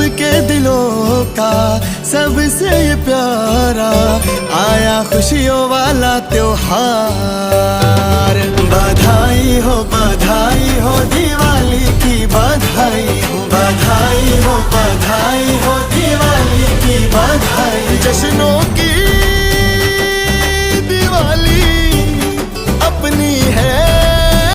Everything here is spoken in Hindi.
सबके दिलों का सबसे ये प्यारा आया खुशियों वाला त्योहार। बधाई हो दिवाली की बधाई हो, बधाई हो दिवाली की बधाई। जश्नों